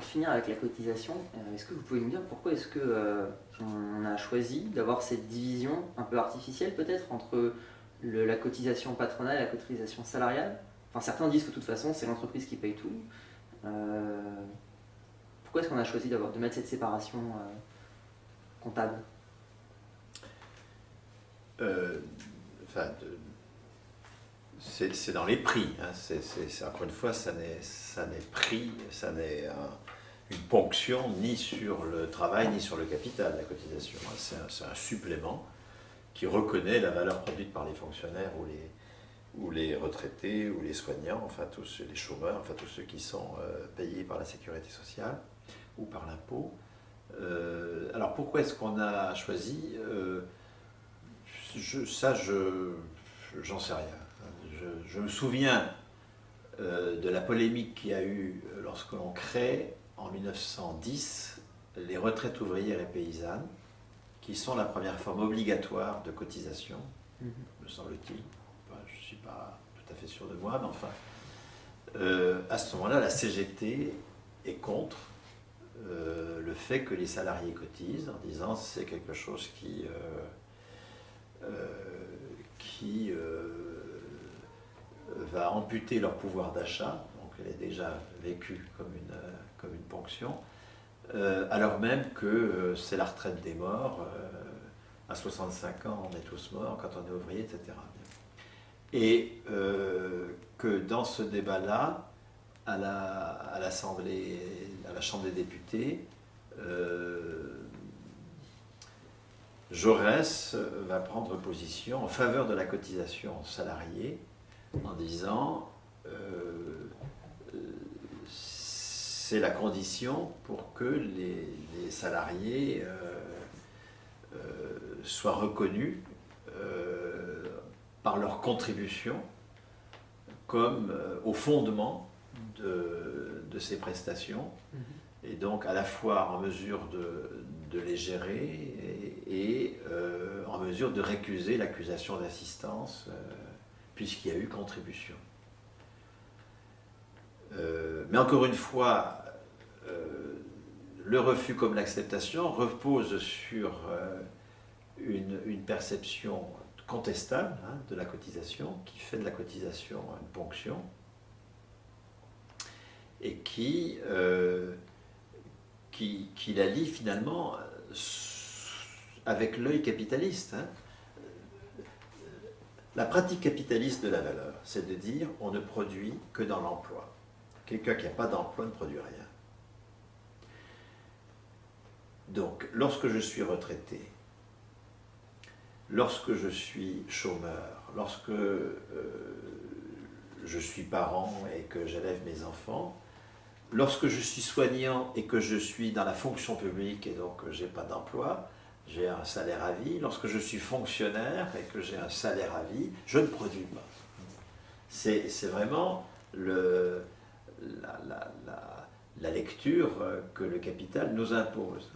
finir avec la cotisation, est-ce que vous pouvez me dire pourquoi est-ce que on a choisi d'avoir cette division un peu artificielle peut-être entre la cotisation patronale et la cotisation salariale? Enfin, certains disent que de toute façon c'est l'entreprise qui paye tout. Euh, Pourquoi est-ce qu'on a choisi de mettre cette séparation comptable? Enfin, c'est dans les prix. Hein. Encore une fois, ça n'est une ponction ni sur le travail ni sur le capital, la cotisation. Hein. C'est un supplément qui reconnaît la valeur produite par les fonctionnaires ou les retraités ou les soignants, enfin tous les chômeurs, enfin tous ceux qui sont payés par la sécurité sociale ou par l'impôt. Alors pourquoi est-ce qu'on a choisi j'en sais rien. Je me souviens de la polémique qu'il y a eu lorsque l'on crée en 1910 les retraites ouvrières et paysannes, qui sont la première forme obligatoire de cotisation, me semble-t-il. Enfin, je ne suis pas tout à fait sûr de moi, mais enfin, à ce moment-là, la CGT est contre le fait que les salariés cotisent, en disant que c'est quelque chose qui va amputer leur pouvoir d'achat, donc elle est déjà vécue comme une ponction, alors même que c'est la retraite des morts, à 65 ans on est tous morts, quand on est ouvrier, etc. Et que dans ce débat-là, à l'Assemblée, à la Chambre des députés, Jaurès va prendre position en faveur de la cotisation salariée en disant c'est la condition pour que les salariés soient reconnus par leur contribution comme au fondement de ces prestations, et donc à la fois en mesure de les gérer et en mesure de récuser l'accusation d'assistance puisqu'il y a eu contribution. Mais encore une fois, le refus comme l'acceptation repose sur une perception contestable de la cotisation, qui fait de la cotisation une ponction et qui la lie finalement avec l'œil capitaliste. La pratique capitaliste de la valeur, c'est de dire on ne produit que dans l'emploi. Quelqu'un qui n'a pas d'emploi ne produit rien. Donc, lorsque je suis retraité, lorsque je suis chômeur, lorsque je suis parent et que j'élève mes enfants, lorsque je suis soignant et que je suis dans la fonction publique et donc je n'ai pas d'emploi, j'ai un salaire à vie. Lorsque je suis fonctionnaire et que j'ai un salaire à vie, je ne produis pas. C'est vraiment la lecture que le capital nous impose.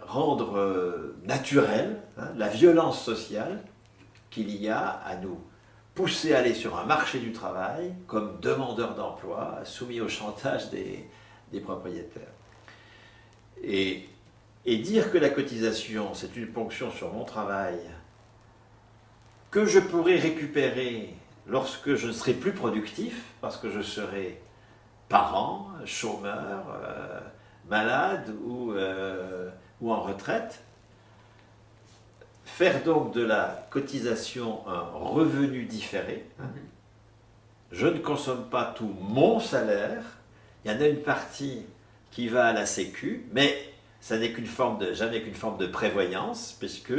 Rendre naturelle la violence sociale qu'il y a à nous pousser à aller sur un marché du travail comme demandeurs d'emploi, soumis au chantage des propriétaires. Et dire que la cotisation, c'est une ponction sur mon travail, que je pourrai récupérer lorsque je ne serai plus productif, parce que je serai parent, chômeur, malade ou en retraite, faire donc de la cotisation un revenu différé. Je ne consomme pas tout mon salaire, il y en a une partie qui va à la Sécu, mais ça n'est jamais qu'une forme de prévoyance, puisque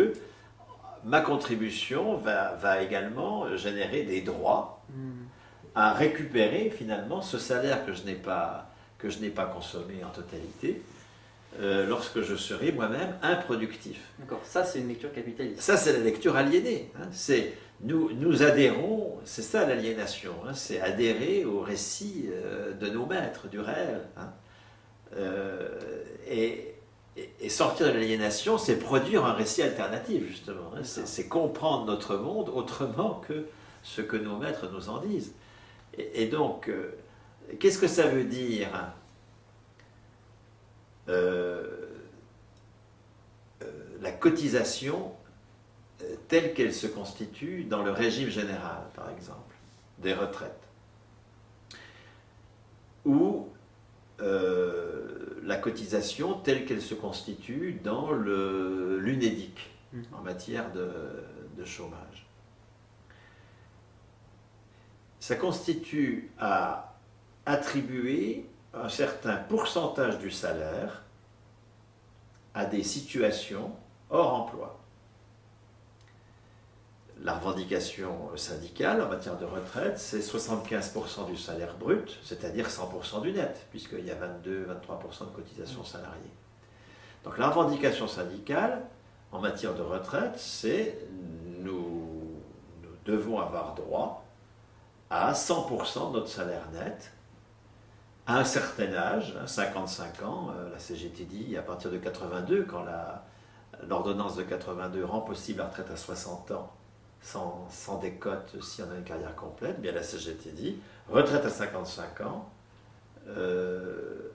ma contribution va également générer des droits à récupérer finalement ce salaire que je n'ai pas consommé en totalité, lorsque je serai moi-même improductif. D'accord, ça c'est une lecture capitaliste. Ça c'est la lecture aliénée. C'est nous adhérons, c'est ça l'aliénation, c'est adhérer au récit de nos maîtres, du réel. Et sortir de l'aliénation, c'est produire un récit alternatif, justement. C'est comprendre notre monde autrement que ce que nos maîtres nous en disent. Et donc, Qu'est-ce que ça veut dire la cotisation telle qu'elle se constitue dans le régime général, par exemple, des retraites, ou la cotisation telle qu'elle se constitue dans l'UNEDIC en matière de chômage. Ça constitue à attribuer un certain pourcentage du salaire à des situations hors emploi. La revendication syndicale en matière de retraite, c'est 75% du salaire brut, c'est-à-dire 100% du net, puisqu'il y a 22-23% de cotisation salariée. Donc la revendication syndicale en matière de retraite, c'est nous devons avoir droit à 100% de notre salaire net à un certain âge, 55 ans, la CGT dit à partir de 82, quand l'ordonnance de 82 rend possible la retraite à 60 ans, sans décote si on a une carrière complète, bien la CGT dit retraite à 55 ans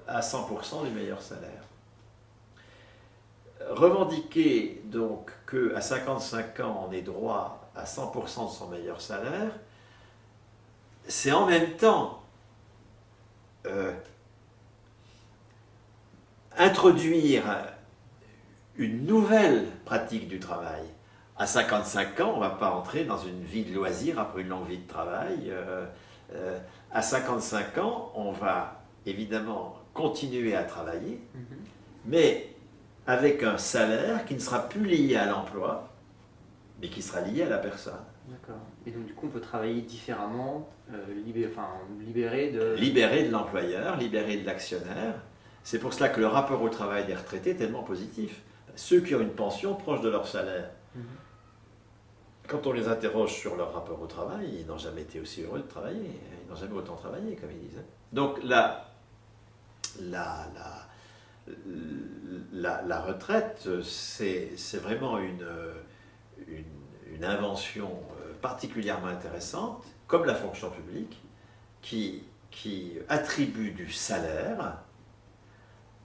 à 100% du meilleur salaire. Revendiquer donc qu'à 55 ans on ait droit à 100% de son meilleur salaire, c'est en même temps introduire une nouvelle pratique du travail. À 55 ans, on ne va pas entrer dans une vie de loisir après une longue vie de travail. À 55 ans, on va évidemment continuer à travailler, mais avec un salaire qui ne sera plus lié à l'emploi, mais qui sera lié à la personne. D'accord. Et donc du coup, on peut travailler différemment, libéré de... Libéré de l'employeur, libéré de l'actionnaire. C'est pour cela que le rapport au travail des retraités est tellement positif. Ceux qui ont une pension proche de leur salaire, quand on les interroge sur leur rapport au travail, ils n'ont jamais été aussi heureux de travailler. Ils n'ont jamais autant travaillé, comme ils disaient. Donc la retraite, c'est vraiment une invention particulièrement intéressante, comme la fonction publique, qui attribue du salaire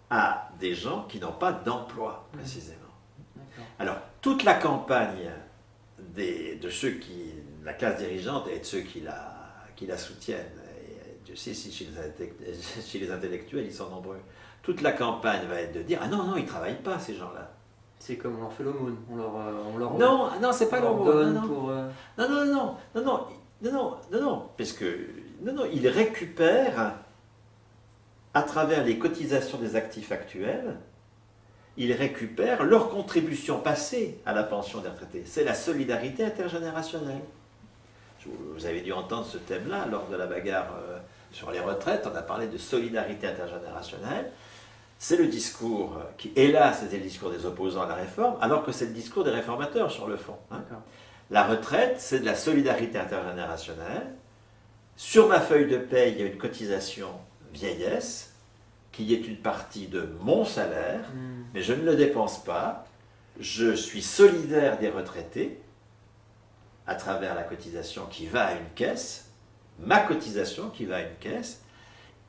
à des gens qui n'ont pas d'emploi, précisément. Alors, toute la campagne de ceux la classe dirigeante et de ceux qui la soutiennent, et Dieu sait si chez les intellectuels, ils sont nombreux, toute la campagne va être de dire « Ah non, ils ne travaillent pas, ces gens-là ». C'est comme on leur fait l'aumône, on leur non, c'est pas l'aumône. Non, parce que ils récupèrent à travers les cotisations des actifs actuels, ils récupèrent leur contribution passée à la pension des retraités. C'est la solidarité intergénérationnelle. Vous avez dû entendre ce thème-là lors de la bagarre sur les retraites. On a parlé de solidarité intergénérationnelle. C'est le discours qui, hélas, c'était le discours des opposants à la réforme, alors que c'est le discours des réformateurs sur le fond. La retraite, c'est de la solidarité intergénérationnelle. Sur ma feuille de paie, il y a une cotisation vieillesse, qui est une partie de mon salaire, mais je ne le dépense pas. Je suis solidaire des retraités à travers la cotisation qui va à une caisse, ma cotisation qui va à une caisse,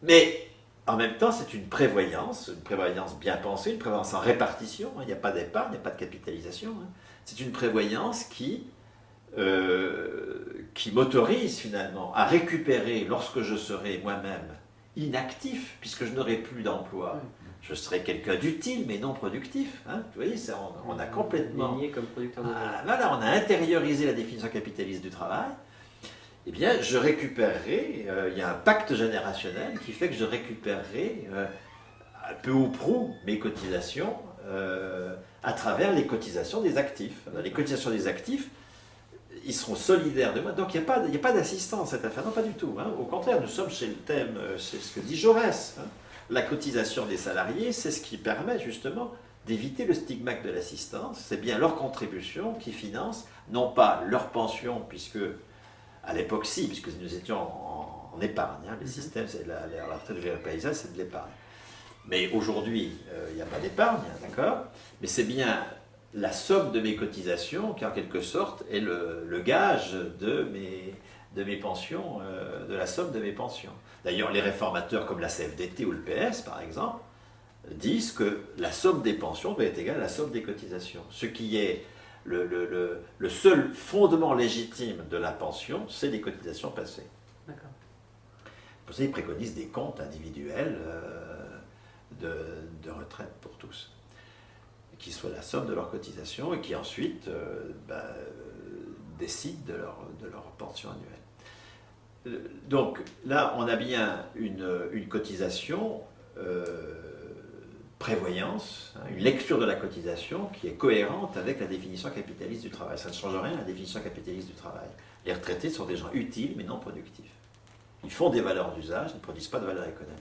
mais en même temps, c'est une prévoyance bien pensée, une prévoyance en répartition. Il n'y a pas d'épargne, il n'y a pas de capitalisation. C'est une prévoyance qui m'autorise finalement à récupérer, lorsque je serai moi-même inactif, puisque je n'aurai plus d'emploi, je serai quelqu'un d'utile mais non productif. Vous voyez, on a complètement... comme producteur de voilà, on a intériorisé la définition capitaliste du travail. Eh bien, je récupérerai, il y a un pacte générationnel qui fait que je récupérerai peu ou prou mes cotisations à travers les cotisations des actifs. Les cotisations des actifs, ils seront solidaires de moi. Donc, il n'y a pas d'assistance à cette affaire. Non, pas du tout. Au contraire, nous sommes chez le thème, c'est ce que dit Jaurès. La cotisation des salariés, c'est ce qui permet justement d'éviter le stigmate de l'assistance. C'est bien leur contribution qui finance, non pas leur pension, puisque à l'époque, si, puisque nous étions en épargne. Les systèmes, c'est la retraite de paysage, c'est de l'épargne. Mais aujourd'hui, il n'y a pas d'épargne, d'accord? Mais c'est bien la somme de mes cotisations qui, en quelque sorte, est le gage de de mes pensions, de la somme de mes pensions. D'ailleurs, les réformateurs comme la CFDT ou le PS, par exemple, disent que la somme des pensions doit être égale à la somme des cotisations. Ce qui est le seul fondement légitime de la pension, c'est les cotisations passées. D'accord. Pour ça, ils préconisent des comptes individuels de retraite pour tous, qui soient la somme de leurs cotisations et qui ensuite décident de leur pension annuelle. Donc là, on a bien une cotisation prévoyance, une lecture de la cotisation qui est cohérente avec la définition capitaliste du travail. Ça ne change rien à la définition capitaliste du travail. Les retraités sont des gens utiles mais non productifs. Ils font des valeurs d'usage, ils ne produisent pas de valeur économique.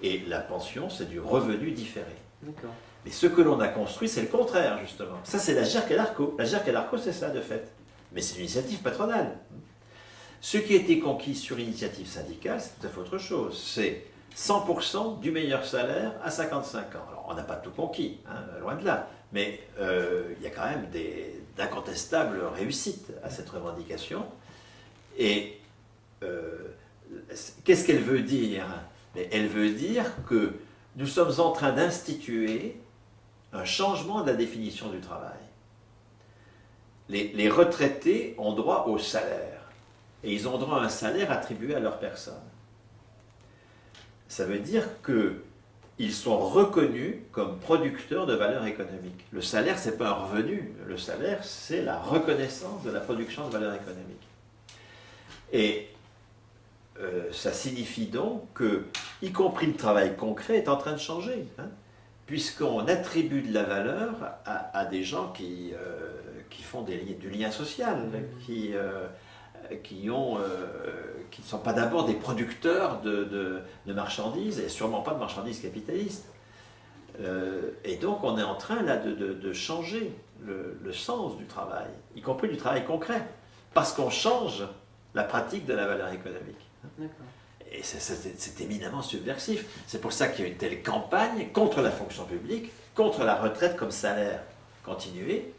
Et la pension, c'est du revenu différé. D'accord. Mais ce que l'on a construit, c'est le contraire, justement. Ça, c'est la GERC et l'ARCO. La GERC et l'ARCO, c'est ça, de fait. Mais c'est une initiative patronale. Ce qui a été conquis sur initiative syndicale, c'est tout à fait autre chose. C'est 100% du meilleur salaire à 55 ans. Alors, on n'a pas tout conquis, hein, loin de là. Mais il y a quand même d'incontestables réussites à cette revendication. Et qu'est-ce qu'elle veut dire? Mais elle veut dire que nous sommes en train d'instituer un changement de la définition du travail. Les retraités ont droit au salaire, et ils ont droit à un salaire attribué à leur personne. Ça veut dire qu'ils sont reconnus comme producteurs de valeur économique. Le salaire, ce n'est pas un revenu, le salaire, c'est la reconnaissance de la production de valeur économique. Et ça signifie donc que, y compris le travail concret, est en train de changer, hein, puisqu'on attribue de la valeur à des gens qui font du lien social, qui ne sont pas d'abord des producteurs de marchandises, et sûrement pas de marchandises capitalistes. Et donc on est en train là de changer le sens du travail, y compris du travail concret, parce qu'on change la pratique de la valeur économique. D'accord. Et c'est éminemment subversif. C'est pour ça qu'il y a une telle campagne contre la fonction publique, contre la retraite comme salaire continué.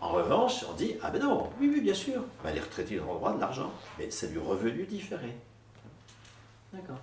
En revanche, on dit, ah ben non, oui, bien sûr, ben les retraités ont droit de l'argent, mais c'est du revenu différé. D'accord.